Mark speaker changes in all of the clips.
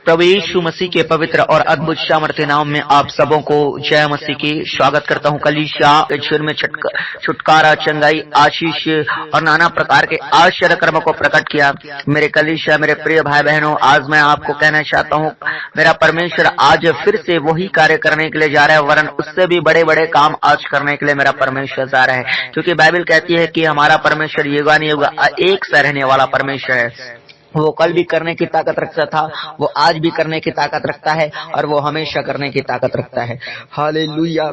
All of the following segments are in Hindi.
Speaker 1: प्रभु यीशु मसीह के पवित्र और अद्भुत सामर्थ्य नाम में आप सबों को जय मसीह की स्वागत करता हूँ। कलीसिया के जीवन में छुटकारा, चंगाई, आशीष और नाना प्रकार के आश्चर्य कर्मों को प्रकट किया। मेरे कलीसिया, मेरे प्रिय भाई बहनों, आज मैं आपको कहना चाहता हूँ, मेरा परमेश्वर आज फिर से वही कार्य करने के लिए जा रहा है, वरन उससे भी बड़े बड़े काम आज करने के लिए मेरा परमेश्वर जा रहा है। क्योंकि बाइबल कहती है कि हमारा परमेश्वर युगानुयुग एक सा रहने वाला परमेश्वर है। वो कल भी करने की ताकत रखता था, वो आज भी करने की ताकत रखता है और वो हमेशा करने की ताकत रखता है। हालेलुया।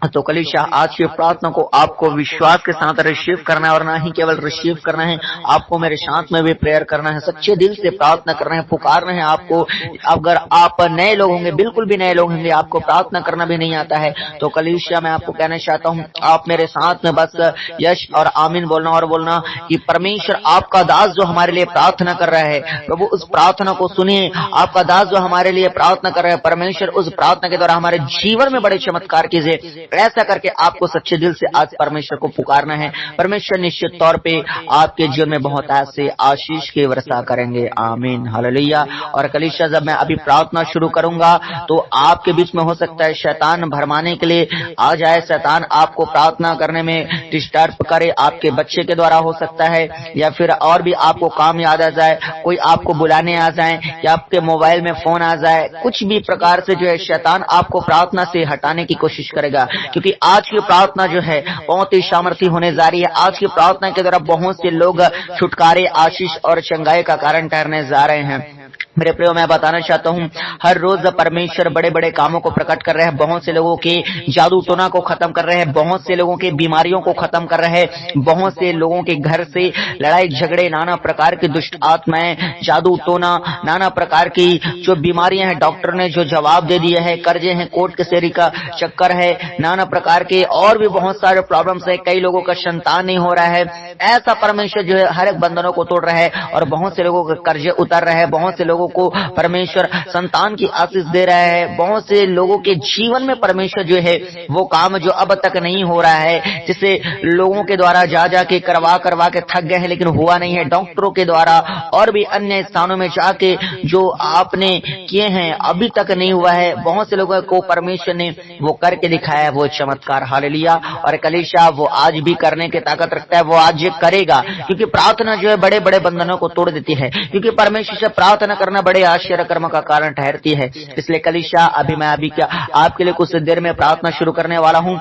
Speaker 1: तो कलीसिया, आज की प्रार्थना को आपको विश्वास के साथ रिसीव करना है और ना ही केवल रिसीव करना है, आपको मेरे साथ में भी प्रेयर करना है, सच्चे दिल से प्रार्थना करना है, पुकारना है आपको। अगर आप नए लोग होंगे, बिल्कुल भी नए लोग होंगे, आपको प्रार्थना करना भी नहीं आता है, तो कलीसिया मैं आपको कहना चाहता हूँ, आप मेरे साथ में बस यश और आमीन बोलना और बोलना कि परमेश्वर आपका दास जो हमारे लिए प्रार्थना कर रहा है, प्रभु उस प्रार्थना को सुनिए। आपका दास जो हमारे लिए प्रार्थना कर रहा है, परमेश्वर उस प्रार्थना के द्वारा हमारे जीवन में बड़े चमत्कार कीजिए। ऐसा करके आपको सच्चे दिल से आज परमेश्वर को पुकारना है। परमेश्वर निश्चित तौर पे आपके जीवन में बहुत ऐसे आशीष की वर्षा करेंगे। आमीन, हालेलुया। और कलीसिया, जब मैं अभी प्रार्थना शुरू करूंगा तो आपके बीच में हो सकता है शैतान भरमाने के लिए आ जाए, शैतान आपको प्रार्थना करने में डिस्टर्ब करे, आपके बच्चे के द्वारा हो सकता है, या फिर और भी आपको काम याद आ जाए, कोई आपको बुलाने आ जाए, या आपके मोबाइल में फोन आ जाए, कुछ भी प्रकार से जो है शैतान आपको प्रार्थना से हटाने की कोशिश करेगा। क्योंकि आज की प्रार्थना जो है बहुत ही सामर्थी होने जा रही है। आज की प्रार्थना के द्वारा बहुत से लोग छुटकारे, आशीष और चंगाई का कारण ठहरने जा रहे हैं। मेरे प्रियो, मैं बताना चाहता हूँ, हर रोज परमेश्वर बड़े बड़े कामों को प्रकट कर रहे हैं। बहुत से लोगों के जादू टोना को खत्म कर रहे हैं, बहुत से लोगों के बीमारियों को खत्म कर रहे हैं, बहुत से लोगों के घर से लड़ाई झगड़े, नाना प्रकार की दुष्ट आत्माएं, जादू टोना, नाना प्रकार की जो बीमारियां हैं, डॉक्टर ने जो जवाब दे दिए हैं, कर्जे हैं, कोर्ट कचहरी का चक्कर है, नाना प्रकार के और भी बहुत सारे प्रॉब्लम्स है, कई लोगों का संतान नहीं हो रहा है। ऐसा परमेश्वर जो है हर एक बंधनों को तोड़ रहा है और बहुत से लोगों के कर्जे उतर रहे हैं, बहुत से लोगों को परमेश्वर संतान की आशीष दे रहा है, बहुत से लोगों के जीवन में परमेश्वर जो है वो काम जो अब तक नहीं हो रहा है, जिसे लोगों के द्वारा जा जाके करवा के थक गए हैं लेकिन हुआ नहीं है, डॉक्टरों के द्वारा और भी अन्य स्थानों में जाके जो आपने किए हैं अभी तक नहीं हुआ है, बहुत से लोगों को परमेश्वर ने वो करके दिखाया है, वो चमत्कार। हालेलुया। और कलीसिया, वो आज भी करने की ताकत रखता है, वो आज करेगा, क्योंकि प्रार्थना जो है बड़े बड़े बंधनों को तोड़ देती है, क्योंकि परमेश्वर से प्रार्थना करना बड़े आश्चर्य कर्म का कारण ठहरती है। इसलिए कलीसिया, अभी क्या आपके लिए कुछ देर में प्रार्थना शुरू करने वाला हूँ,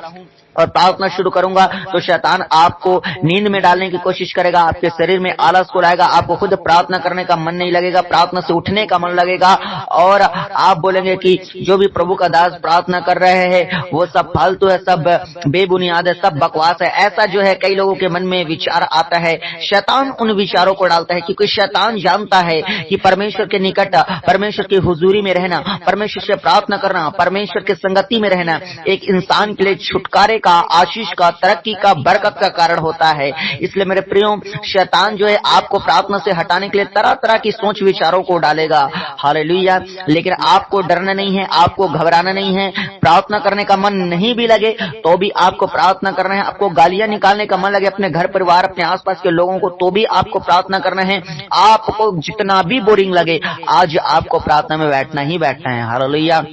Speaker 1: और प्रार्थना शुरू करूंगा तो शैतान आपको नींद में डालने की कोशिश करेगा, आपके शरीर में आलस को लाएगा, आपको खुद प्रार्थना करने का मन नहीं लगेगा, प्रार्थना से उठने का मन लगेगा, और आप बोलेंगे कि जो भी प्रभु का दास प्रार्थना कर रहे हैं वो सब फालतू है, सब बेबुनियाद है, सब बकवास है। ऐसा जो है कई लोगों के मन में विचार आता है। शैतान उन विचारों को डालता है, क्योंकि शैतान जानता है कि परमेश्वर के निकट, परमेश्वर की हुजूरी में रहना, परमेश्वर से प्रार्थना करना, परमेश्वर की संगति में रहना एक इंसान के लिए छुटकारे का, आशीष का, तरक्की का, बरकत का कारण होता है। इसलिए मेरे प्रियो, शैतान जो है आपको प्रार्थना से हटाने के लिए तरह तरह की सोच विचारों को डालेगा। हालेलुया। लेकिन आपको डरना नहीं है, आपको घबराना नहीं है। प्रार्थना करने का मन नहीं भी लगे तो भी आपको प्रार्थना करना है, आपको गालियां निकालने का मन लगे अपने घर परिवार, अपने आसपास के लोगों को, तो भी आपको प्रार्थना करना है। आपको जितना भी बोरिंग लगे, आज आपको प्रार्थना में बैठना ही बैठना है। हालेलुया।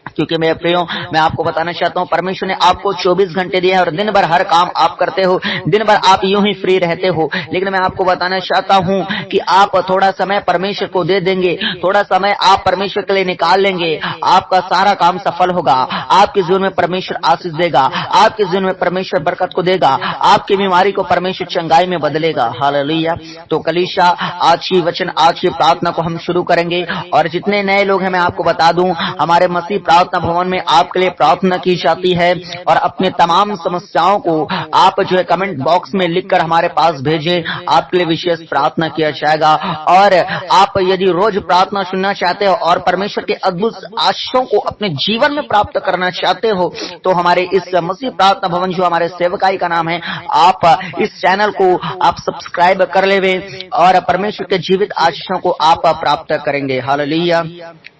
Speaker 1: क्योंकि मेरे प्रियो, मैं आपको बताना चाहता हूँ, परमेश्वर ने आपको 24 घंटे दिए हैं और दिन भर हर काम आप करते हो, दिन भर आप यूं ही फ्री रहते हो। लेकिन मैं आपको बताना चाहता हूँ कि आप थोड़ा समय परमेश्वर को दे देंगे, थोड़ा समय आप परमेश्वर के लिए निकाल लेंगे, आपका सारा काम सफल होगा। आपके जीवन में परमेश्वर आशीष देगा, आपके जीवन में परमेश्वर बरकत को देगा, आपकी बीमारी को परमेश्वर चंगाई में बदलेगा। हालेलुया। तो कलीसिया, आज की वचन, आज की प्रार्थना को हम शुरू करेंगे। और जितने नए लोग हैं, मैं आपको बता दूं, हमारे मसीह प्रार्थना भवन में आपके लिए प्रार्थना की जाती है, और अपने तमाम समस्याओं को आप जो है कमेंट बॉक्स में लिखकर हमारे पास भेजें, आपके लिए विशेष प्रार्थना किया जाएगा। और आप यदि रोज प्रार्थना सुनना चाहते हो और परमेश्वर के अद्भुत आशीषों को अपने जीवन में प्राप्त करना चाहते हो, तो हमारे इस मसीह प्रार्थना भवन जो हमारे सेवकाई का नाम है, आप इस चैनल को आप सब्सक्राइब कर लेवे और परमेश्वर के जीवित आशीषों को आप प्राप्त करेंगे। हालेलुया।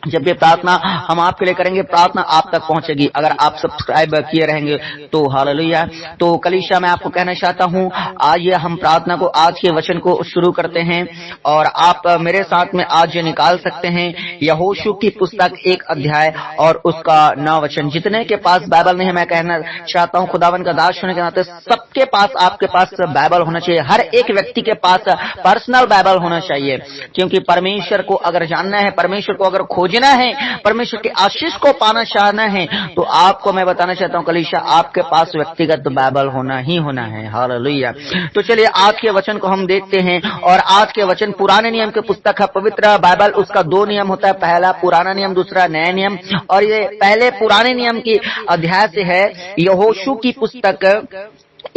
Speaker 1: जब भी प्रार्थना हम आपके लिए करेंगे, प्रार्थना आप तक पहुंचेगी अगर आप सब्सक्राइब किए रहेंगे तो। हालेलुया। तो कलीसिया मैं आपको कहना चाहता हूं, आज हम प्रार्थना को, आज के वचन को शुरू करते हैं और आप मेरे साथ में आज निकाल सकते हैं यहोशू की पुस्तक 1 अध्याय और उसका 9 वचन। जितने के पास बाइबल नहीं है, मैं कहना चाहता हूं खुदावन का दास होने के नाते सबके पास, आपके पास बाइबल होना चाहिए। हर एक व्यक्ति के पास पर्सनल बाइबल होना चाहिए, क्योंकि परमेश्वर को अगर जानना है, परमेश्वर को अगर खोजना है, परमेश्वर के आशीष को पाना चाहना है, तो आपको मैं बताना चाहता हूं कलीसिया, आपके पास व्यक्तिगत बाइबल होना ही होना है। हालेलुया। तो चलिए आज के वचन को हम देखते हैं और आज के वचन पुराने नियम के पुस्तक है, पवित्र बाइबल, उसका 2 नियम होता है, पहला पुराना नियम, दूसरा नया नियम। और ये पहले पुराने नियम की अध्याय से है, यहोशू की पुस्तक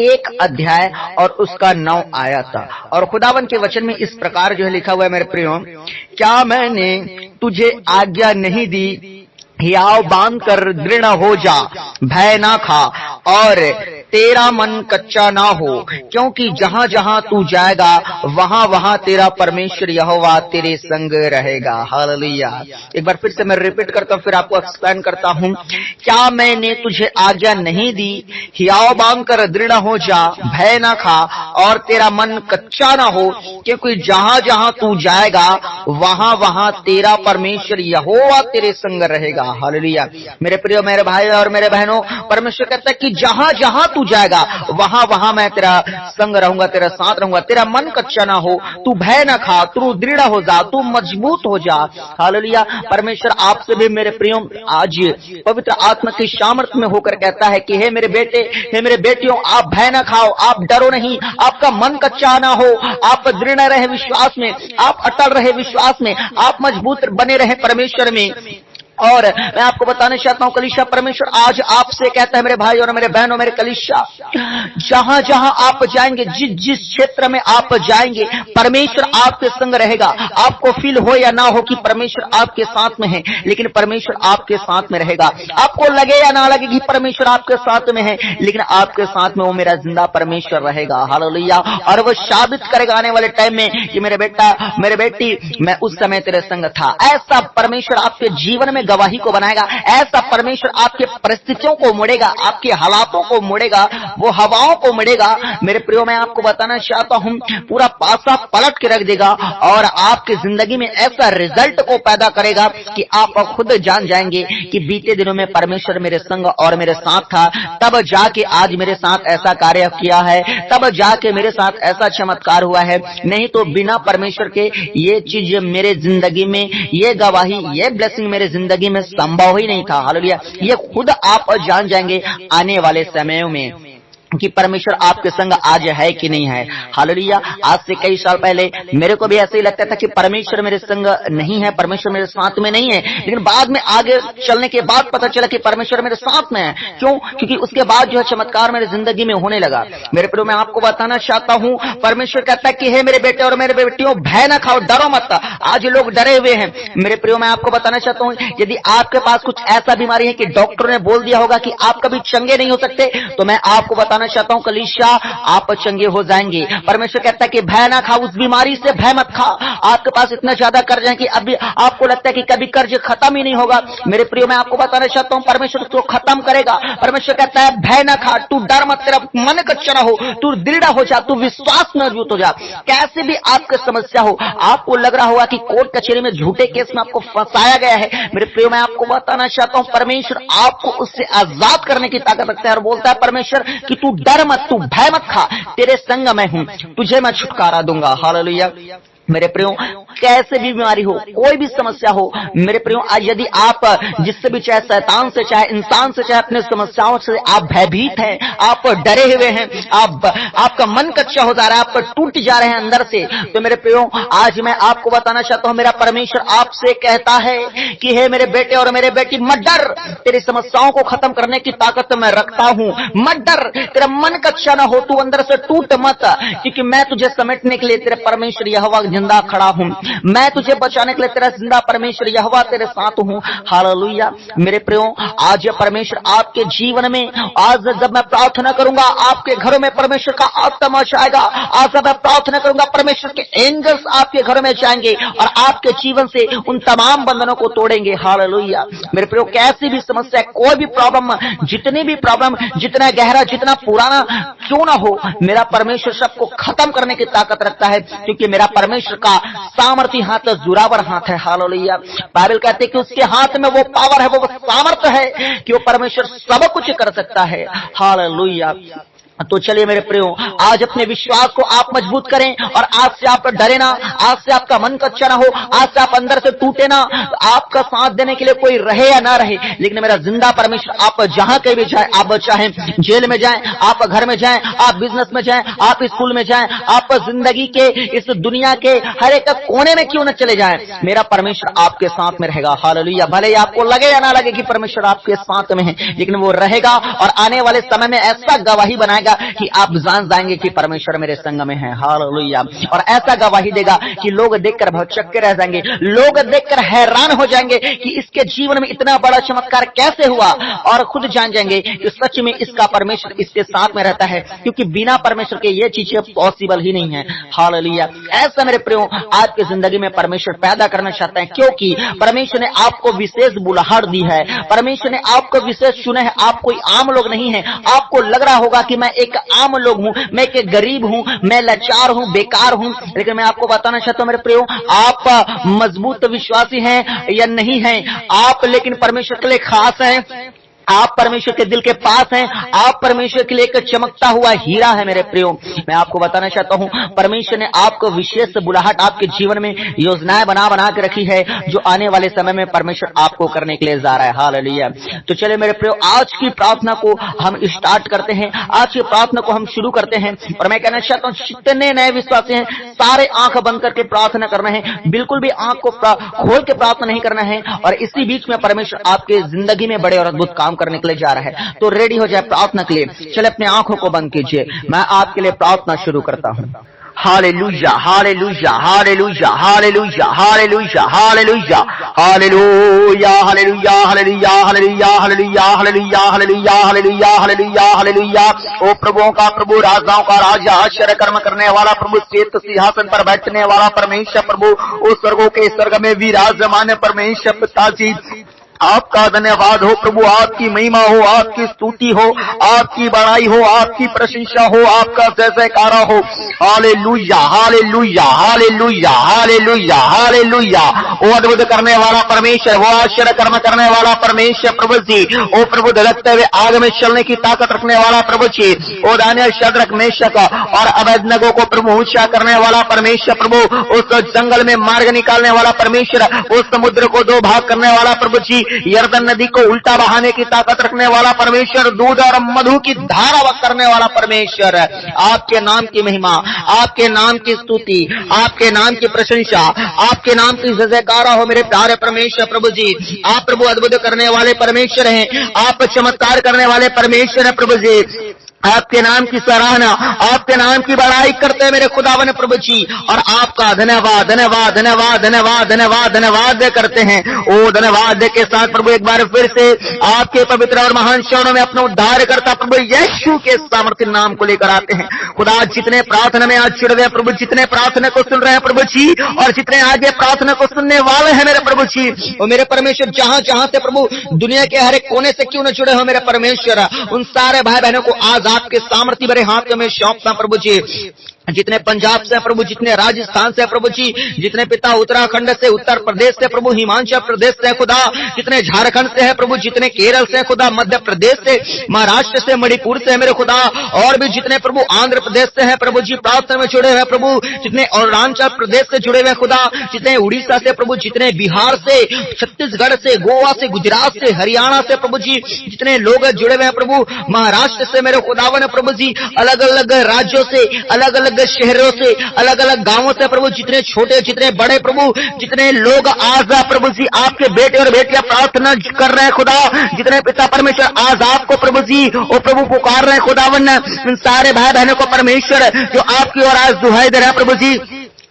Speaker 1: 1 अध्याय और उसका 9 आयत। और खुदावन के वचन में इस प्रकार जो है लिखा हुआ है, मेरे प्रियो, क्या मैंने तुझे आज्ञा नहीं दी, हियाव बांध कर दृढ़ हो जा, भय ना खा और तेरा मन कच्चा ना हो, क्योंकि जहां जहां तू जाएगा वहां वहां तेरा परमेश्वर यहोवा तेरे संग रहेगा। हालेलुया। एक बार फिर से मैं रिपीट करता हूं, फिर आपको एक्सप्लेन करता हूं। क्या मैंने तुझे आज्ञा नहीं दी, हियाव बांध कर दृढ़ हो जा, भय ना खा और तेरा मन कच्चा ना हो, क्योंकि जहां जहां तू जाएगा वहां वहां तेरा परमेश्वर यहोवा तेरे संग रहेगा। हालेलुया। मेरे प्रियो, मेरे भाई और मेरे बहनों, परमेश्वर कहता है कि जहां जहां तू जाएगा वहां वहां मैं तेरा संग रहूंगा, तेरा साथ रहूंगा, तेरा मन कच्चा ना हो, तू भय ना खा, तू दृढ़ हो जा, तू मजबूत हो जा। हालेलुया। परमेश्वर आपसे भी मेरे प्रियो आज पवित्र आत्मा की सामर्थ्य में होकर कहता है कि हे मेरे बेटे, हे मेरे बेटियों, आप भय ना खाओ, आप डरो नहीं, आपका मन कच्चा ना हो, आप दृढ़ रहे विश्वास में, आप अटल रहे विश्वास में, आप मजबूत बने रहे परमेश्वर में। और मैं आपको बताना चाहता हूं कलीसिया, परमेश्वर आज आपसे कहता है मेरे भाई और मेरे बहनों, मेरे कलीसिया, जहां जहां आप जाएंगे, जिस जिस क्षेत्र में आप जाएंगे, परमेश्वर आपके संग रहेगा। आपको फील हो या ना हो कि परमेश्वर आपके साथ में है, लेकिन परमेश्वर आपके साथ में रहेगा। आपको लगे या ना लगे कि परमेश्वर आपके साथ में है, लेकिन आपके साथ में वो मेरा जिंदा परमेश्वर रहेगा। हालेलुया। और वो साबित करेगा आने वाले टाइम में कि मेरे बेटा, मेरे बेटी, मैं उस समय तेरे संग था। ऐसा परमेश्वर आपके जीवन में गवाही को बनाएगा। ऐसा परमेश्वर आपके परिस्थितियों को मोड़ेगा, आपके हालातों को मोड़ेगा, वो हवाओं को मोड़ेगा। मेरे प्रियो, मैं आपको बताना चाहता हूं, पूरा पासा पलट के रख देगा और आपकी जिंदगी में ऐसा रिजल्ट को पैदा करेगा कि आप खुद जान जाएंगे कि बीते दिनों में परमेश्वर मेरे संग और मेरे साथ था, तब जाके आज मेरे साथ ऐसा कार्य किया है, तब जाके मेरे साथ ऐसा चमत्कार हुआ है। नहीं तो बिना परमेश्वर के ये चीज मेरे जिंदगी में, ये गवाही, ये ब्लेसिंग मेरे जिंदगी में संभव ही नहीं था। हालेलुया। ये खुद आप जान जाएंगे आने वाले समयों में कि परमेश्वर आपके संग आज है कि नहीं है। हालेलुया। आज से कई साल पहले मेरे को भी ऐसे ही लगता था कि परमेश्वर मेरे संग नहीं है, परमेश्वर मेरे साथ में नहीं है, लेकिन बाद में आगे चलने के बाद पता चला कि परमेश्वर मेरे साथ में है। क्यों? क्योंकि उसके बाद जो है चमत्कार मेरे जिंदगी में होने लगा। मेरे प्रियो, मैं आपको बताना चाहता हूं, परमेश्वर कहता है कि हे मेरे बेटे और मेरे बेटियों, भय ना खाओ, डरो मत। आज लोग डरे हुए हैं। मेरे प्रियो, मैं आपको बताना चाहता हूं, यदि आपके पास कुछ ऐसा बीमारी है कि डॉक्टर ने बोल दिया होगा कि आप कभी चंगे नहीं हो सकते, तो मैं आपको बताना चाहता हूं कलीसिया, आप चंगे हो जाएंगे। परमेश्वर कहता है कि भय ना खा, उस बीमारी से भय मत खा। आपके पास इतना ज्यादा कर्ज है कि अभी आपको लगता है कि कभी कर्ज खत्म ही नहीं होगा। मेरे प्रियो, मैं आपको बताना चाहता हूं, परमेश्वर उसको खत्म करेगा। परमेश्वर कहता है भय ना खा, तू डर मत, तेरा मन कच्चा ना हो, तू दृढ़ हो जा, तू विश्वास में मजबूत हो जा। कैसे भी आपकी समस्या हो, आपको लग रहा होगा कि कोर्ट कचहरी में झूठे केस में आपको फंसाया गया है, मेरे प्रियो, मैं आपको बताना चाहता हूं, परमेश्वर आपको उससे आजाद करने की ताकत रखता है और बोलता है परमेश्वर कि तू डर मत, तू भय मत खा, तेरे संग मैं हूं, तुझे मैं छुटकारा दूंगा। हालेलुया। मेरे प्रियो, कैसे भी बीमारी हो, कोई भी समस्या हो, मेरे प्रियो, आज यदि आप जिससे भी, चाहे शैतान से, चाहे इंसान से, चाहे अपने समस्याओं से आप भयभीत हैं, आप डरे हुए हैं, आपका मन कच्चा हो जा रहा है, आप टूट जा रहे हैं अंदर से, तो मेरे प्रियो, आज मैं आपको बताना चाहता हूं, मेरा परमेश्वर आपसे कहता है कि हे मेरे बेटे और मेरे बेटी, मत डर, तेरी समस्याओं को खत्म करने की ताकत मैं रखता हूं। मत डर, तेरा मन कच्चा ना हो, तू अंदर से टूट मत, क्योंकि मैं तुझे समेटने के लिए तेरे परमेश्वर यहोवा जिंदा खड़ा हूं, मैं तुझे बचाने के लिए तेरा जिंदा परमेश्वर यहोवा तेरे साथ हूं। हालेलुया। मेरे प्रियो, आज ये परमेश्वर आपके जीवन में, आज जब मैं प्रार्थना करूंगा आपके घरों में परमेश्वर का आत्मा जाएगा। आज जब मैं प्रार्थना करूंगा परमेश्वर के एंजल्स आपके घरों में जाएंगे और आपके जीवन से उन तमाम बंधनों को तोड़ेंगे। हालेलुया। मेरे प्रियो, कैसी भी समस्या, कोई भी प्रॉब्लम, जितनी भी प्रॉब्लम, जितना गहरा, जितना पुराना क्यों ना हो, मेरा परमेश्वर सबको खत्म करने की ताकत रखता है, क्योंकि मेरा परमेश्वर का सामर्थ्य हाथ जुरावर हाथ है। हालेलुया। बाइबल कहते हैं कि उसके हाथ में वो पावर है, वो सामर्थ्य है कि वो परमेश्वर सब कुछ कर सकता है। हालेलुया। तो चलिए मेरे प्रियो, आज अपने विश्वास को आप मजबूत करें और आज से आप डरे ना, आज से आपका मन कच्चा ना हो, आज से आप अंदर से टूटे ना। आपका साथ देने के लिए कोई रहे या ना रहे, लेकिन मेरा जिंदा परमेश्वर, आप जहां कहीं भी जाए, आप चाहे जेल में जाएं, आप घर में जाएं, आप बिजनेस में जाएं, आप स्कूल में जाएं, आप जिंदगी के इस दुनिया के हर एक कोने में क्यों न चले जाएं, मेरा परमेश्वर आपके साथ में रहेगा। हालेलुया। भले ही आपको लगे या ना लगे कि परमेश्वर आपके साथ में है, लेकिन वो रहेगा और आने वाले समय में ऐसा गवाही बनाएगा कि आप जान जाएंगे कि परमेश्वर मेरे संग में है। हालेलुया। और ऐसा गवाही देगा कि लोग देखकर भौचक्के रह जाएंगे, लोग देखकर हैरान हो जाएंगे कि इसके जीवन में इतना बड़ा चमत्कार कैसे हुआ, और खुद जान जाएंगे कि सच में इसका परमेश्वर इसके साथ में रहता है, क्योंकि बिना परमेश्वर के ये चीजें पॉसिबल ही नहीं है। हालेलुया। ऐसा मेरे प्रियो, आपकी जिंदगी में परमेश्वर पैदा करना चाहते हैं, क्योंकि परमेश्वर ने आपको विशेष बुलाहट दी है, परमेश्वर ने आपको विशेष चुने हैं। आप कोई आम लोग नहीं है। आपको लग रहा होगा कि मैं एक आम लोग हूं, मैं एक गरीब हूं, मैं लाचार हूं, बेकार हूं, लेकिन मैं आपको बताना चाहता हूं मेरे प्रियो, आप मजबूत विश्वासी हैं या नहीं हैं, आप लेकिन परमेश्वर के लिए खास हैं, आप परमेश्वर के दिल के पास हैं, आप परमेश्वर के लिए एक चमकता हुआ हीरा है। मेरे प्रियो, मैं आपको बताना चाहता हूं, परमेश्वर ने आपको विशेष बुलाहट आपके जीवन में योजनाएं बना बना के रखी है, जो आने वाले समय में परमेश्वर आपको करने के लिए जा रहा है। हालेलुया। तो चलिए मेरे प्रियो, आज की प्रार्थना को हम स्टार्ट करते हैं, आज की प्रार्थना को हम शुरू करते हैं। और मैं कहना चाहता हूं, जितने नए विश्वासी हैं सारे आंख बंद करके प्रार्थना करना है, बिल्कुल भी आंख को खोल के प्रार्थना नहीं करना है। और इसी बीच में परमेश्वर आपके जिंदगी में बड़े और अद्भुत काम करने के लिए जा रहा है। तो रेडी हो जाए प्रार्थना के लिए। चले अपने आंखों को बंद कीजिए, मैं आपके लिए प्रार्थना शुरू करता हूं। Hallelujah, hallelujah, hallelujah, hallelujah, hallelujah, hallelujah, hallelujah, hallelujah, hallelujah, hallelujah, hallelujah, hallelujah, hallelujah, hallelujah, hallelujah, hallelujah. ओ प्रभुओं का प्रभु, राजाओं का राजा, आश्चर्य कर्म करने वाला प्रभु, श्वेत सिंहासन पर बैठने वाला परमेश्वर प्रभु, उस स्वर्गों के स्वर्ग में विराजमान परमेश्वर पिताजी, आपका धन्यवाद हो प्रभु, आपकी महिमा हो, आपकी स्तुति हो, आपकी बड़ाई हो, आपकी प्रशंसा हो, आपका जय जयकारा हो। Hallelujah, hallelujah, hallelujah, hallelujah, hallelujah. वो अद्भुत करने वाला परमेश्वर, वो आश्चर्य कर्म करने वाला परमेश्वर प्रभु जी, ओ प्रभु धड़कते हुए आग में चलने की ताकत रखने वाला प्रभु जी, ओ दानियल, शद्रक, मेशक और अबेदनगो को प्रभु ऊंचा करने वाला परमेश्वर प्रभु, उस जंगल में मार्ग निकालने वाला परमेश्वर, उस समुद्र को दो भाग करने वाला प्रभु जी, यर्दन नदी को उल्टा बहाने की ताकत रखने वाला परमेश्वर, दूध और मधु की धारा करने वाला परमेश्वर, आपके नाम की महिमा, आपके नाम की स्तुति, आपके नाम की प्रशंसा, आपके नाम की जय जयकारा हो मेरे प्यारे परमेश्वर प्रभु जी। आप प्रभु अद्भुत करने वाले परमेश्वर हैं, आप चमत्कार करने वाले परमेश्वर हैं प्रभु जी। आपके नाम की सराहना, आपके नाम की बड़ाई करते हैं मेरे खुदावन प्रभु जी, और आपका धन्यवाद, धन्यवाद, धन्यवाद, धन्यवाद, धन्यवाद, धन्यवाद करते हैं। ओ धन्यवाद के साथ प्रभु एक बार फिर से आपके पवित्र और महान चरणों में अपना उद्धार करता प्रभु यीशु के सामर्थ्य नाम को लेकर आते हैं। खुदा, जितने प्रार्थना में आज जुड़ गए प्रभु, जितने प्रार्थना को सुन रहे हैं प्रभु जी, और जितने आगे प्रार्थना को सुनने वाले हैं मेरे प्रभु जी, और मेरे परमेश्वर जहां जहां से प्रभु दुनिया के हर एक कोने से क्यों न जुड़े हो मेरे परमेश्वर, उन सारे भाई बहनों को आज आपके सामर्थ्य भरे हाथ में सौंपता प्रभु जी। जितने पंजाब से प्रभु, जितने राजस्थान से प्रभु जी, जितने पिता उत्तराखंड से, उत्तर प्रदेश से प्रभु, हिमाचल प्रदेश से खुदा, जितने झारखंड से है प्रभु, जितने केरल से खुदा, मध्य प्रदेश से, महाराष्ट्र से, मणिपुर से मेरे खुदा, और भी जितने प्रभु आंध्र प्रदेश से है प्रभु जी प्रार्थना में जुड़े हुए प्रभु, जितने अरुणाचल प्रदेश से जुड़े हुए खुदा, जितने उड़ीसा से प्रभु, जितने बिहार से, छत्तीसगढ़ से, गोवा से, गुजरात से, हरियाणा से प्रभु जी, जितने लोग जुड़े हुए प्रभु, महाराष्ट्र से मेरे खुदावन प्रभु जी, अलग अलग राज्यों से, अलग अलग शहरों से, अलग अलग गांवों से प्रभु, जितने छोटे जितने बड़े प्रभु, जितने लोग आज प्रभु जी आपके बेटे और बेटियां प्रार्थना कर रहे हैं खुदा, जितने पिता परमेश्वर आज आपको प्रभु जी ओ प्रभु पुकार रहे हैं खुदावन, इन सारे भाई बहनों को परमेश्वर जो आपकी ओर आज दुहाई दे रहे हैं प्रभु जी,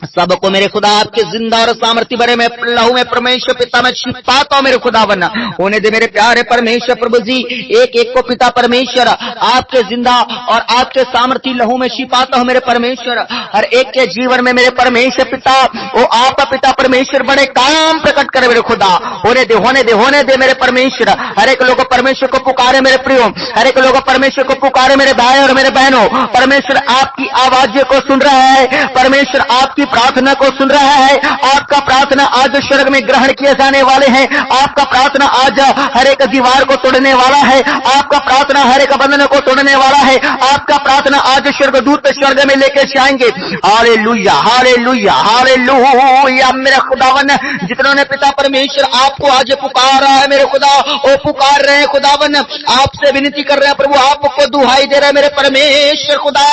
Speaker 1: सबको मेरे खुदा आपके जिंदा और सामर्थ्य भरे में लहू में परमेश्वर पिता में छिपाता हूं मेरे खुदा बना होने दे मेरे प्यारे परमेश्वर प्रभु जी। एक एक को पिता परमेश्वर आपके जिंदा और आपके सामर्थ्य लहू में छिपाता हूं मेरे परमेश्वर। हर एक के जीवन में मेरे परमेश्वर पिता वो आपका पिता परमेश्वर बड़े काम प्रकट करे मेरे खुदा। होने दे होने दे होने दे मेरे परमेश्वर। हर एक लोग परमेश्वर को पुकारे मेरे प्रियो, हर एक लोग परमेश्वर को पुकारे मेरे भाई और मेरे बहनों। परमेश्वर आपकी आवाज को सुन रहा है, परमेश्वर आपकी प्रार्थना को सुन रहा है। आपका प्रार्थना आज स्वर्ग में ग्रहण किए जाने वाले हैं। आपका प्रार्थना आज हर एक दीवार को तोड़ने वाला है। आपका प्रार्थना हर एक बंधन को तोड़ने वाला है। आपका प्रार्थना आज स्वर्गदूत स्वर्ग में लेके जाएंगे। हालेलुया हालेलुया हालेलुया मेरे खुदावन। जितनों पिता परमेश्वर आपको आज पुकारा है मेरे खुदा, वो पुकार रहे हैं खुदावन, आपसे विनती कर रहे हैं प्रभु, आपको दुहाई दे रहे हैं मेरे परमेश्वर खुदा।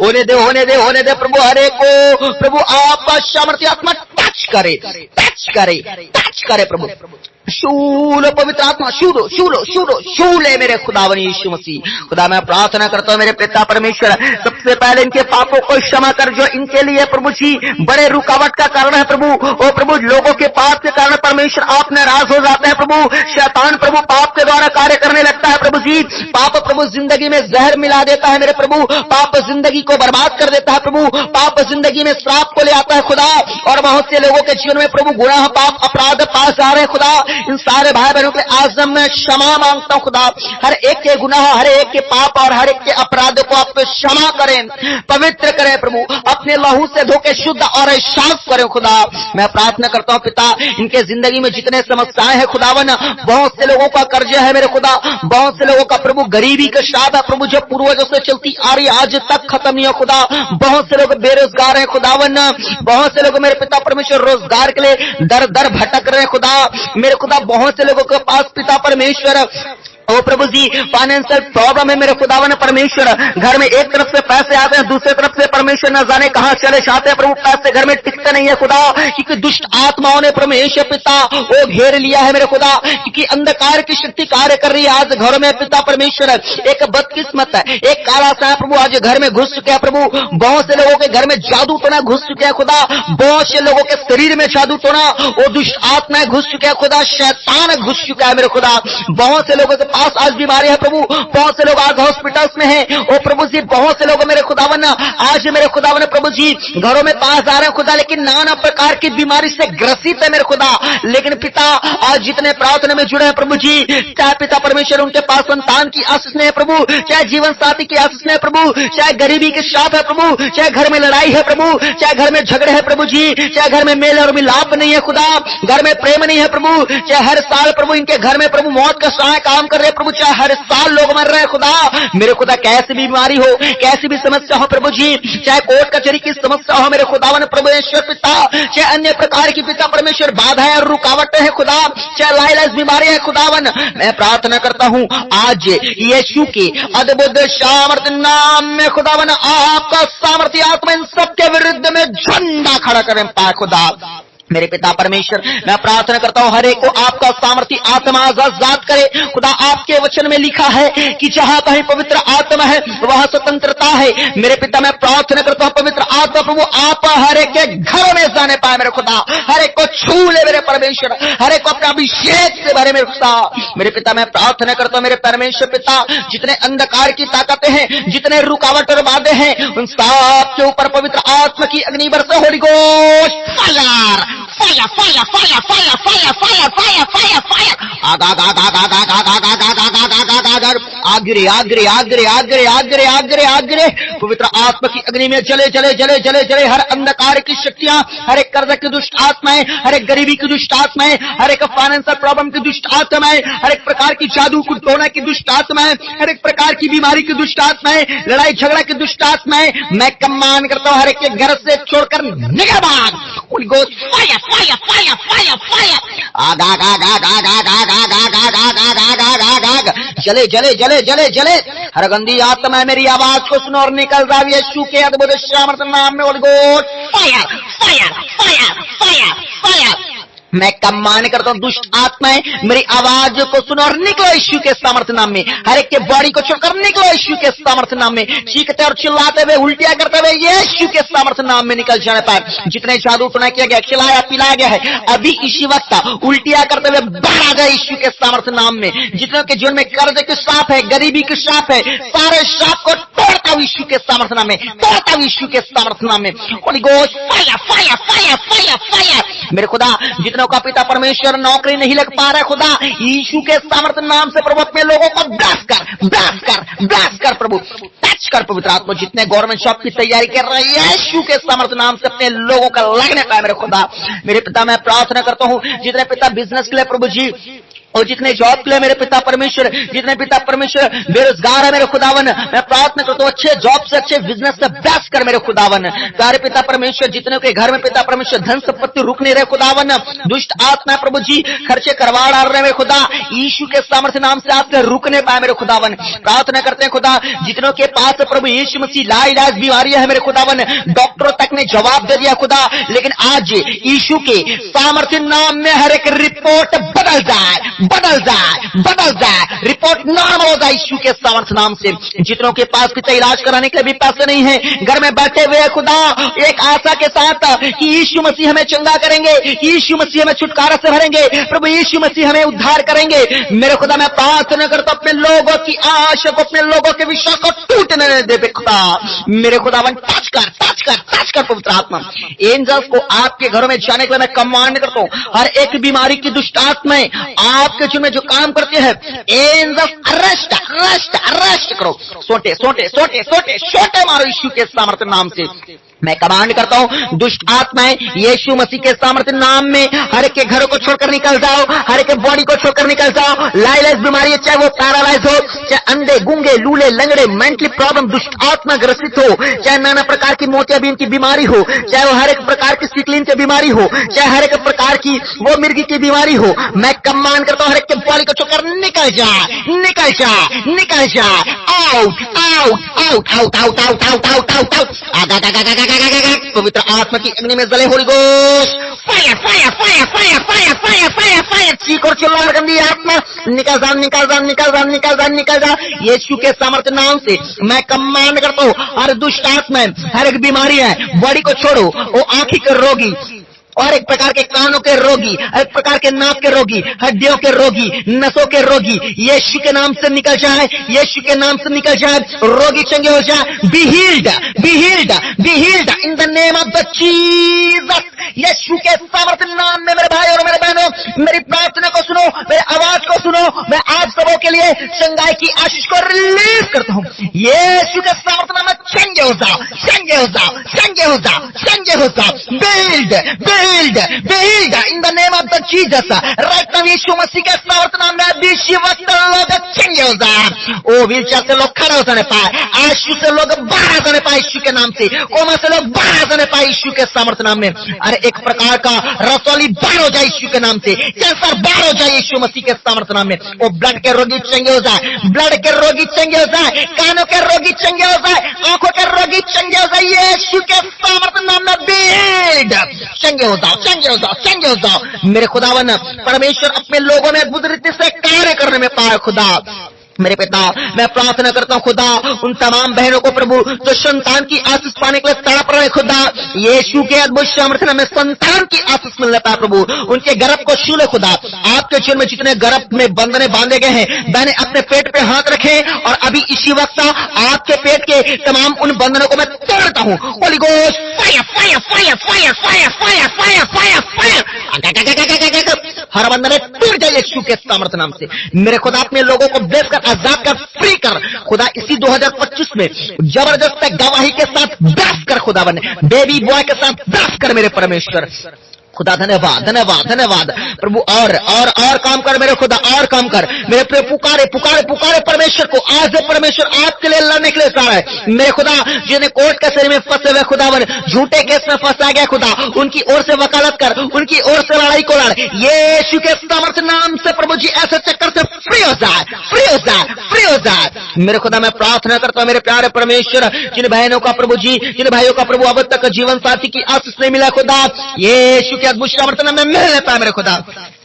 Speaker 1: होने दे होने दे होने दे प्रभु, हरे को प्रभु आपका सामर्थ्य आत्मा टच करे टच करे टच करे प्रभु। शूल पवित्र आत्मा शूलो शूलो शूलो शूले मेरे खुदावन यीशु मसीह। खुदा मैं प्रार्थना करता हूँ मेरे पिता परमेश्वर, सबसे पहले इनके पापों को क्षमा कर जो इनके लिए प्रभु जी बड़े रुकावट का कारण है प्रभु। ओ प्रभु लोगों के पाप के कारण परमेश्वर आप नाराज हो जाते हैं प्रभु। शैतान प्रभु पाप के द्वारा कार्य करने लगता है प्रभु जी। पाप प्रभु जिंदगी में जहर मिला देता है मेरे प्रभु। पाप जिंदगी को बर्बाद कर देता है प्रभु। पाप जिंदगी में श्राप को ले आता है खुदा। और बहुत से लोगों के जीवन में प्रभु गुनाह पाप अपराध पास आ रहे हैं खुदा। इन सारे भाई बहनों के आज मैं क्षमा मांगता हूं खुदा। हर एक के गुनाह, हर एक के पाप और हर एक के अपराध को आप क्षमा करें, पवित्र करें प्रभु। अपने लहू से धोके शुद्ध और साफ करें खुदा। मैं प्रार्थना करता हूं पिता, इनके जिंदगी में जितने समस्याएं हैं खुदावन, बहुत से लोगों का कर्जा है मेरे खुदा, बहुत से लोगों का प्रभु गरीबी का शाद है प्रभु, जो पूर्वजों से चलती आ रही आज तक खत्म नहीं हो खुदा। बहुत से लोग बेरोजगार हैं खुदावन, बहुत से लोग मेरे पिता परमेश्वर रोजगार के लिए दर दर भटक रहे हैं खुदा मेरे खुदा। बहुत से लोगों के पास पिता परमेश्वर ओ प्रभु जी फाइनेंशियल प्रॉब्लम है मेरे खुदावन परमेश्वर। घर में एक तरफ से पैसे आते हैं, दूसरी तरफ से परमेश्वर न जाने कहां चले जाते हैं प्रभु। पैसे घर में टिकते नहीं है खुदा, क्योंकि दुष्ट आत्माओं ने परमेश्वर पिता वो घेर लिया है मेरे खुदा। क्योंकि अंधकार की शक्ति कार्य कर रही है आज घरों में पिता परमेश्वर। एक बदकिस्मत है, एक काला सा प्रभु आज घर में घुस चुके हैं प्रभु। बहुत से लोगों के घर में जादू टोना घुस चुके हैं खुदा। बहुत से लोगों के शरीर में जादू टोना वो दुष्ट आत्माएं घुस चुके हैं खुदा। शैतान घुस चुका है मेरे खुदा। बहुत से लोगों के पास आज बीमारी है प्रभु। बहुत से लोग आज हॉस्पिटल्स में हैं ओ प्रभु जी। बहुत से लोग मेरे खुदावन आज मेरे खुदावन प्रभु जी घरों में पास आ रहे हैं खुदा, लेकिन नाना प्रकार की बीमारी से ग्रसित है मेरे खुदा। लेकिन पिता आज जितने प्रार्थना में जुड़े हैं प्रभु जी, चाहे पिता परमेश्वर उनके पास संतान की आशीष है प्रभु, चाहे जीवन साथी की आशीष है प्रभु, चाहे गरीबी के साथ है प्रभु, चाहे घर में लड़ाई है प्रभु, चाहे घर में झगड़े है प्रभु जी, चाहे घर में मेल और मिलाप नहीं है खुदा, घर में प्रेम नहीं है प्रभु, चाहे हर साल प्रभु इनके घर में प्रभु मौत का सहाय काम कर रहे प्रभु, चाहे हर साल लोग मर रहे हैं खुदा मेरे खुदा। कैसी भी बीमारी हो, कैसी भी समस्या हो प्रभु जी, चाहे कोर्ट कचहरी की समस्या हो मेरे खुदावन परमेश्वर पिता, चाहे अन्य प्रकार की पिता परमेश्वर बाधाएं और रुकावटें हैं खुदा, चाहे लाइलाज बीमारी है खुदावन, मैं प्रार्थना करता हूं आज यीशु के अद्भुत सामर्थ्य नाम में खुदावन आपका सामर्थ्य आत्मा इन सबके विरुद्ध में झंडा खड़ा करें पाए खुदा मेरे पिता परमेश्वर। मैं प्रार्थना करता हूं हर एक को आपका सामर्थ्य आत्मा आजाद करे खुदा। आपके वचन में लिखा है कि जहां कहीं पवित्र आत्मा है वहां स्वतंत्रता है मेरे पिता। मैं प्रार्थना करता हूं पवित्र आत्मा प्रभु आप हर एक के घर में जाने पाए मेरे खुदा, हर एक को छू ले मेरे परमेश्वर, हर एक को अपने अभिषेक से भरे मेरे खुदा मेरे पिता। मैं प्रार्थना करता हूं मेरे परमेश्वर पिता, जितने अंधकार की ताकतें हैं, जितने रुकावट और बाधे हैं, उन सब के ऊपर पवित्र आत्मा की अग्नि बरसे। Holi ghost fire fire fire fire fire fire fire fire fire fire आग आग आग आग आग आग आग आग आग आग आग आग आग आग आगरे आगरे आगरे आगरे आगरे आगरे आगरे पवित्र आत्मा की अग्नि में जले जले जले जले जले हर अंधकार की शक्तियां, हर एक कर्ज की दुष्ट आत्माएं, हर एक गरीबी की दुष्ट आत्माएं, हर एक फाइनेंशियल प्रॉब्लम की दुष्ट आत्माएं, हर एक प्रकार की जादू टोना की दुष्ट आत्माएं, हर एक प्रकार की बीमारी की दुष्ट आत्माएं, लड़ाई झगड़ा की दुष्ट आत्माएं, मैं कमान करता हूं हर एक के घर से छोड़कर निकल भाग। उनको fire fire fire fire fire आग आग आग आग आग आग आग आग आग आग आग आग आग आग आग जले जले जले जले जले हर गंदी आत्मा मेरी आवाज को सुनो और निकल जाओ यीशु के अद्भुत सामर्थ्य नाम में। उनको fire fire fire fire fire मैं कमांड करता हूं दुष्ट आत्माएं मेरी आवाज को सुनो और निकलो यीशु के सामर्थ्य नाम में। हर एक के बॉडी को छोड़कर निकलो यीशु के सामर्थ्य नाम में। चीखते और चिल्लाते हुए उल्टियां करते हुए यीशु के सामर्थ्य नाम में निकल जाने पाए। जितने जादू टोना किया गया, खिलाया पिलाया गया है, अभी इसी वक्त उल्टियां करते हुए बाहर आ जाए यीशु के सामर्थ्य नाम में। जितनों के जीवन में कर्ज के श्राप है, गरीबी के श्राप है, सारे श्राप को तोड़ता हूं यीशु के सामर्थ्य नाम में, तोड़ता हूं यीशु के सामर्थ्य नाम में। Holi ghost fire fire fire fire fire. मेरे खुदा जितनों का पिता परमेश्वर नौकरी नहीं लग पा रहा खुदा, यीशु के सामर्थ्य नाम से प्रभु अपने लोगों को ब्लास्ट कर ब्लास्ट कर ब्लास्ट कर प्रभु, टच कर पवित्र आत्मा। जितने गवर्नमेंट जॉब की तैयारी कर रहे हैं यीशु के सामर्थ्य नाम से अपने लोगों का लगने पाए मेरे खुदा। मेरे पिता मैं प्रार्थना करता हूं जितने पिता बिजनेस के लिए प्रभु जी और जितने जॉब के लिए मेरे पिता परमेश्वर, जितने पिता परमेश्वर बेरोजगार है मेरे खुदावन, मैं प्रार्थना करता हूं अच्छे जॉब से अच्छे बिजनेस से ब्लेस कर मेरे खुदावन। प्यारे पिता परमेश्वर जितने के घर में पिता परमेश्वर धन संपत्ति रुक नहीं रहे खुदावन, दुष्ट आत्मा प्रभु जी खर्चे करवा डाल रहे मेरे खुदा, यीशु के सामर्थ्य नाम से आपके रुकने पाए मेरे खुदावन। प्रार्थना करते हैं खुदा जितनों के पास प्रभु यीशु मसीह लाइलाज बीमारी है मेरे खुदावन, डॉक्टरों तक ने जवाब दे दिया खुदा, लेकिन आज यीशु के सामर्थ्य नाम में हर एक रिपोर्ट बदल जाए, बदल जाए, बदल जाए, रिपोर्ट नॉर्मल हो जाए यीशु के सामर्थ्य नाम से। जितनों के पास पिता इलाज कराने के लिए भी पैसे नहीं है, घर में बैठे हुए खुदा एक आशा के साथ कि यीशु मसीह हमें चंगा करेंगे, यीशु मसीह हमें छुटकारा से भरेंगे, प्रभु यीशु मसीह हमें उद्धार करेंगे। मेरे खुदा मैं प्रार्थना करता हूं अपने लोगों की आशा को, अपने लोगों के विश्वास को टूटने न दे खुदा। मेरे खुदावन टच कर टच कर टच कर पवित्र आत्मा। एंजल्स को आपके घरों में जाने के लिए मैं कमांड करता हूं, हर एक बीमारी की दुष्ट आत्माएं आपके जीवन में जो काम करती है एंजल्स अरेस्ट अरेस्ट अरेस्ट करो, सोटे सोटे सोटे सोटे सोटे मारो यीशु के सामर्थ्य नाम से। मैं कमांड करता हूं दुष्ट आत्माएं यीशु मसीह के सामर्थ्य नाम में हर एक के घरों को छोड़कर निकल जाओ, हर एक के बॉडी को छोड़कर निकल जाओ। लाइलाइज बीमारी चाहे वो पैरालाइज हो, चाहे अंधे गूंगे लूले लंगड़े मेंटली प्रॉब्लम दुष्ट आत्मा ग्रसित हो, चाहे नाना प्रकार की मोतियाबिंद की बीमारी हो, चाहे वो हर एक प्रकार की सिकलिन की बीमारी हो, चाहे हर एक प्रकार की वो मिर्गी की बीमारी हो, मैं कमांड करता हूं हर एक के बॉडी को छोड़कर निकल जाए निकल जाए निकल जाए। Out out out out out out out out out out पवित्र आत्मा की अग्नि में जले Holi ghost fire fire fire fire fire fire fire fire. चीख और चिल्ला गंदी आत्मा निकल जा निकल जा निकल जा निकल जा निकल जा यीशु के सामर्थ्य नाम से। मैं कमांड करता हूं हर दुष्ट आत्मा हर एक बीमारी है बॉडी को छोड़ो, वो आंखी के रोगी और एक प्रकार के कानों के रोगी, एक प्रकार के नाक के रोगी, हड्डियों के रोगी, नसों के रोगी, यीशु के नाम से निकल जाए, यीशु के नाम से निकल जाए, रोगी चंगे हो जाए। Be healed be healed be healed in the name of the Jesus. यीशु के सामर्थ्य नाम में मेरे भाई और मेरे बहनों मेरी प्रार्थना को सुनो, मेरी आवाज को सुनो। मैं आप सबों के लिए चंगाई की आशीष को रिलीज करता हूं। यीशु के सामर्थ्य नाम में चंगे हो जाओ, चंगे हो जाओ, चंगे हो जाओ, चंगे हो जाओ। Build build in the name of the Jesus right now यीशु मसीह के सामर्थ्य नाम में अभी वक्त लोग चंगे हो जाए। ओ व्हीलचेयर से लोग खड़े हो जाने पाए, आंसू से लोग बाहर जाने पाए यीशु के नाम से, कोमा से लोग बाहर जाने पाए यीशु के सामर्थ्य नाम में। अरे एक प्रकार का रसौली बाहर हो जाए यीशु के नाम से, कैंसर बाहर हो जाए यीशु मसीह के सामर्थ्य नाम में। वो ब्लड के रोगी चंगे हो जाए, ब्लड के रोगी चंगे हो जाए, कानों के रोगी चंगे हो जाए, आंखों के रोगी चंगे हो जाए यीशु के सामर्थ्य नाम में। बिल्ड चंगे हो जाओ, चंगे हो जाओ, चंगे हो जाओ। मेरे खुदावन परमेश्वर अपने लोगों में अद्भुत रीति से कार्य करने में पाए खुदा। मेरे पिता मैं प्रार्थना करता हूं खुदा उन तमाम बहनों को प्रभु जो संतान की आशीष पाने के लिए तड़प रहे खुदा, यीशु के अद्भुत सामर्थ्य में संतान की आशीष मिलने पाए प्रभु। उनके गर्भ को छू ले खुदा। आपके जीवन में जितने गर्भ में बंधने बांधे गए हैं, बहने अपने पेट पे हाथ रखें और अभी इसी वक्त आपके पेट के तमाम उन बंधनों को मैं तोड़ता हूं। Holy ghost fire fire fire fire fire fire fire fire fire. हर बंधन टूट जाए यीशु के सामर्थ्य नाम से। मेरे खुदा अपने लोगों को बेच कर आजाद कर फ्री कर खुदा। इसी 2025 में जबरदस्त गवाही के साथ ब्लास्ट कर खुदा बने, बेबी बॉय के साथ ब्लास्ट कर मेरे परमेश्वर खुदा। धन्यवाद धन्यवाद धन्यवाद प्रभु। और काम कर मेरे खुदा, और काम कर मेरे प्रिय। पुकारे पुकारे पुकारे परमेश्वर को। आज परमेश्वर आपके लिए लड़ने के लिए खड़ा है मेरे खुदा। जिन्हें कोर्ट कचहरी में फंसे हुए खुदावन, झूठे केस में फंसा गया खुदा, उनकी ओर से वकालत कर, उनकी ओर से लड़ाई को लड़ यीशु के सामर्थ्य नाम से प्रभु जी। ऐसे चक्कर से फ्री हो जाए, फ्री हो जाए, फ्री हो जाए। मेरे खुदा मैं प्रार्थना करता हूँ मेरे प्यारे परमेश्वर, जिन बहनों का प्रभु जी, जिन भाइयों का प्रभु अब तक जीवन साथी की आशीष नहीं मिला खुदा, यीशु के अद्भुत सामर्थ्य में मिल लेता है मेरे खुदा।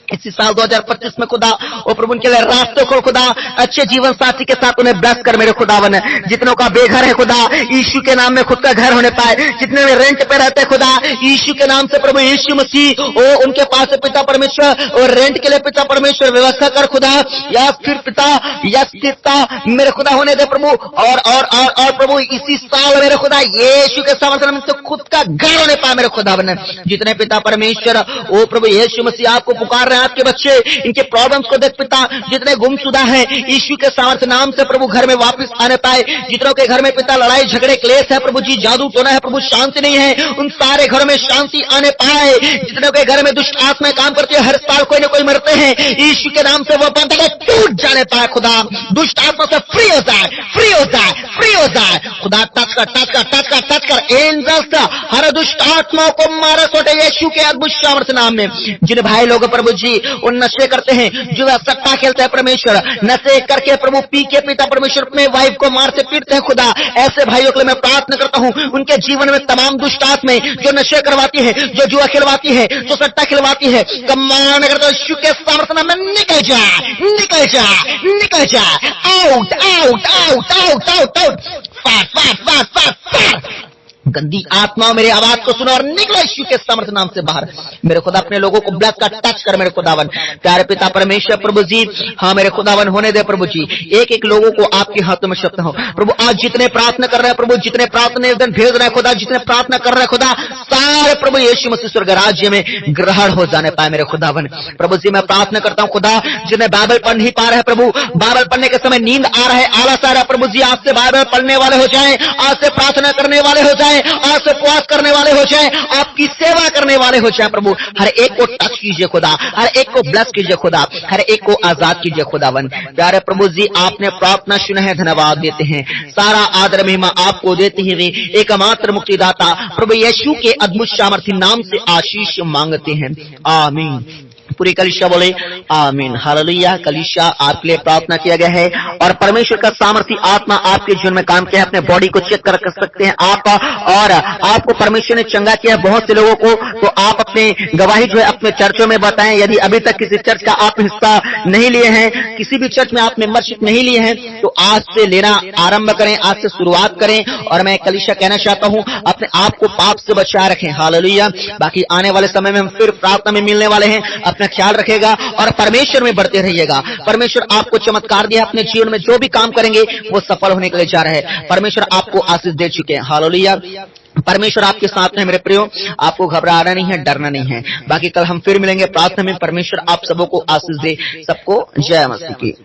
Speaker 1: इसी साल 2025 में खुदा ओ प्रभु उनके लिए रास्तों खोल खुदा, अच्छे जीवन साथी के साथ उन्हें ब्लेस कर मेरे खुदावन। जितनों का बेघर है खुदा, यीशु के नाम में खुद का घर होने पाए। जितने में रेंट पे रहते हैं खुदा, यीशु के नाम से प्रभु यीशु मसीह ओ उनके पास है पिता परमेश्वर, और रेंट के लिए पिता परमेश्वर व्यवस्था कर खुदा, या फिर पिता या स्थिरता मेरे खुदा होने दे प्रभु। और प्रभु इसी साल मेरे खुदा यीशु के सामर्थ्य में तो खुद का घर होने पाए मेरे खुदावन। जितने पिता परमेश्वर ओ प्रभु यीशु मसीह आपको पुकार आपके बच्चे, इनके प्रॉब्लम्स को देख पिता, जितने गुमशुदा हैं यीशु के सामर्थ्य नाम से प्रभु घर में वापस आने पाए। जितनों के घर में पिता लड़ाई झगड़े क्लेश है प्रभु जी, जादू टोना है प्रभु, शांति नहीं है, उन सारे घरों में शांति आने पाए। जितनों के घर में दुष्ट आत्माएं काम करती है, हर साल कोई न कोई मरते हैं, यीशु के नाम से वो बंधन टूट जाने पाए खुदा। दुष्ट आत्मा से फ्री हो जाए, फ्री हो जाए, फ्री हो जाए खुदा। टच कर, टच कर, टच कर, टच कर एंजल्स, हर दुष्ट आत्माओं को मारा छोटे यीशु के अद्भुत सामर्थ्य नाम में। जिन भाई लोग प्रभु जी वो नशे करते हैं, जो सट्टा खेलते हैं परमेश्वर, नशे करके प्रभु पी के पिता परमेश्वर अपने वाइफ को मारते पीटते हैं खुदा, ऐसे भाइयों के लिए मैं प्रार्थना करता हूं उनके जीवन में तमाम दुष्ट आत्माएं जो नशे करवाती है, जो जुआ खिलवाती है, जो सट्टा खिलवाती है, कमान करते यीशु के सामर्थ्य में निकल जा, निकल जा, निकल जा, out out out out out out, far far far far far. गंदी आत्मा मेरी आवाज को सुनो और निकलो यीशु के सामर्थ्य नाम से बाहर। मेरे खुदा अपने लोगों को ब्लड का टच कर मेरे खुदावन। प्यारे पिता परमेश्वर प्रभु जी, हाँ मेरे खुदावन होने दे प्रभु जी, एक एक लोगों को आपके हाथों में शब्द हो प्रभु। आज जितने प्रार्थना कर रहे हैं प्रभु, जितने प्रार्थना निवेदन भेज रहे हैं खुदा, जितने प्रार्थना कर रहे हैं खुदा, सारे प्रभु यीशु मसीह स्वर्ग राज्य में ग्रहण हो जाने पाए मेरे खुदावन। प्रभु जी मैं प्रार्थना करता हूँ खुदा, जिन्हें बाइबल पढ़ नहीं पा रहे हैं प्रभु, बाइबल पढ़ने के समय नींद आ रहा है, आलस आ रहा है प्रभु जी, आज से बाइबल पढ़ने वाले हो जाए, आज से प्रार्थना करने वाले हो जाए, आज से उपवास करने वाले हो जाए, आपकी सेवा करने वाले हो जाए प्रभु। हर एक को टच कीजिए खुदा, हर एक को ब्लेस कीजिए खुदा, हर एक को आजाद कीजिए खुदावन। प्यारे प्रभु जी आपने प्रार्थना सुना है, धन्यवाद देते हैं। सारा आदर महिमा आपको देते हुए एकमात्र मुक्तिदाता प्रभु यीशु के अद्भुत सामर्थ्य नाम से आशीष मांगते हैं, आमीन। पूरी कलीसिया बोले आमीन, हालेलुया। कलीसिया आपके लिए प्रार्थना किया गया है और परमेश्वर का सामर्थ्य आत्मा आपके जीवन में काम किया है। अपने बॉडी को चेक कर सकते हैं आप, और आपको परमेश्वर ने चंगा किया है बहुत से लोगों को, तो आप अपने गवाही जो है अपने चर्चों में बताएं। यदि अभी तक किसी चर्च का आप हिस्सा नहीं लिए हैं, किसी भी चर्च में आप मेंबरशिप नहीं लिए हैं, तो आज से लेना आरंभ करें, आज से शुरुआत करें। और मैं कलीसिया कहना चाहता हूं अपने आप को पाप से बचाए रखें, हालेलुया। बाकी आने वाले समय में हम फिर प्रार्थना में मिलने वाले हैं, अपना ख्याल रखेगा और परमेश्वर में बढ़ते रहिएगा। परमेश्वर आपको चमत्कार दिया, अपने जीवन में जो भी काम करेंगे वो सफल होने के लिए जा रहे हैं। परमेश्वर आपको आशीष दे चुके हैं, हालेलुया। परमेश्वर आपके साथ है मेरे प्रियो, आपको घबराना नहीं है, डरना नहीं है। बाकी कल हम फिर मिलेंगे प्रार्थना में। परमेश्वर आप सबों को आशीष दे, सबको जय मसीह की।